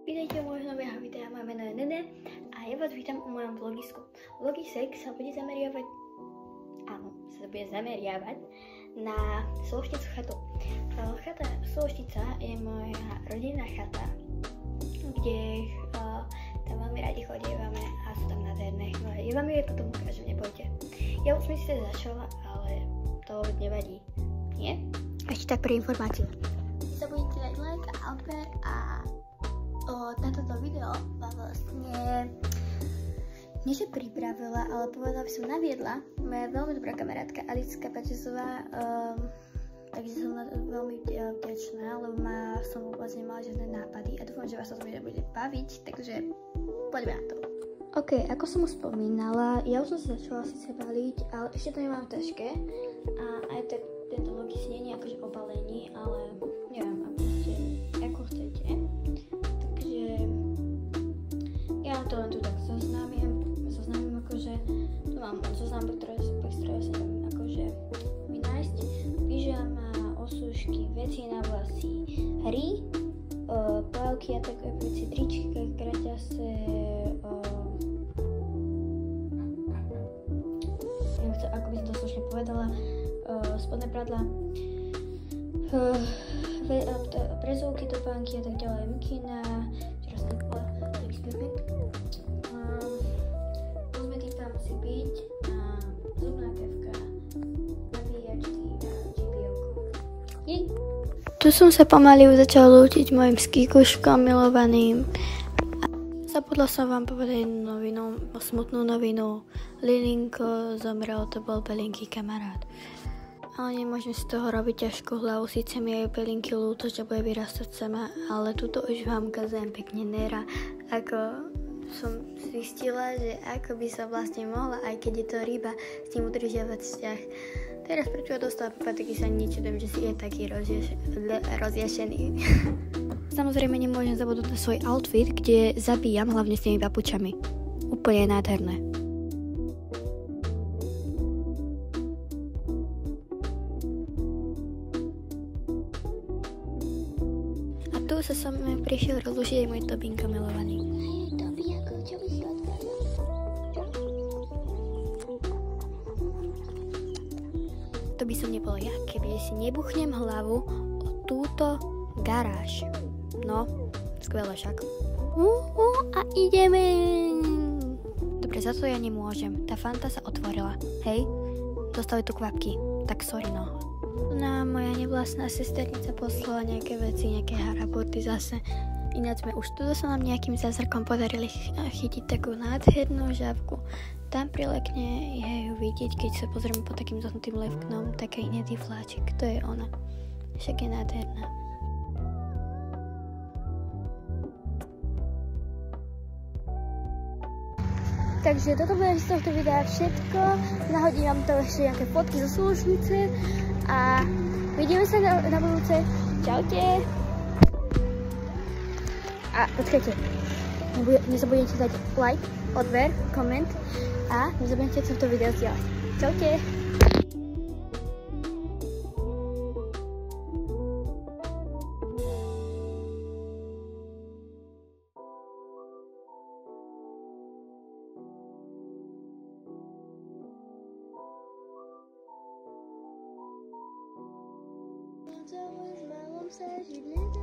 Vítajte u môjho nového videa, moje meno je Nene a ja vás vítam u mojom vlogisku. Vlogisek sa bude zameriavať na Sološticu chatu. Chata Sološtica je moja rodinná chata, kde tam veľmi radi chodívame a sú tam nádherné chvíle. Ja vám ju potom ukážem, nebojte. Ja už som si začala, ale to nevadí. Nie? Ešte tak pre informáciu. Nezabudnite dať like a odber a na toto video vám vlastne nie že pripravila, ale povedala by som naviedla moja veľmi dobrá kamarátka Alicka Pačesová, takže som na to veľmi vďačná, lebo som vôbec nemala žiadne nápady a dúfam, že vás to video bude baviť, takže poďme na to. Ok, ako som už spomínala, ja už som sa začala síce baliť, ale ešte to nemám ťažké a aj tento logis nie je akože obalení, ale neviem, ako chcete. Ja to len tu tak zoznámim akože, tu mám zoznam, ktoré sa neviem akože vynájsť. Pyžama, osúšky, veci na vlasy, hry, plavky a také veci, trička, kraťase, neviem, ako by som to slušne povedala, spodné pradla, prezovky, topánky a tak ďalej, mikina, kozmetika musí byť zubná kevka, nabíjačky a čipielko. Tu som sa pomaly už začala lútiť mojim skýkuškom milovaným. Zabudla som vám povedať smutnú novinu. Lilinko zomrel, to bol Belinky kamarát. Ale nemôžem z toho robiť ťažkú hlavu, síce mi aj Belinky ľúto, že bude vyrastať sama, ale tuto už vám kazujem pekne Nera, ako som zistila, že ako by som vlastne mohla, aj keď je to ryba, s tým udržiavať vzťah. Teraz prečo dostala papatiky, sa nečudujem, že si je taký rozjašený. Samozrejme nemôžem zabudnúť na svoj outfit, kde zabíjam hlavne s tými papučami. Úplne nádherné. A tu sa som prišiel rozlušiť aj môj Tobinko milovaný. To by som nebola ja, keby si nebuchnem hlavu o túto garáž. No, skvelé však. A ideme. Dobre, za to ja nemôžem. Tá Fanta sa otvorila. Hej, dostali tu kvapky. Tak sorry no. Moja nevlastná sesternica poslala nejaké veci, nejaké haraburty zase. Ináč sme už tu sa nám nejakým zázrakom podarili chytiť takú nádhernú žabku. Tam prilekne je ju vidieť, keď sa pozrieme pod takým zohnutým levknom, taký hnedý vláčik. To je ona. Však je nádherná. Takže toto bude z tohto videa všetko. Nahodím vám to ešte nejaké fotky zo Sološnice a vidíme sa na budúce. Čaute. A počkajte, nezabudnite dať like, odber, koment a nezabudnite sa v to video zdieľať. Čaute! Malom sa žiť nedá.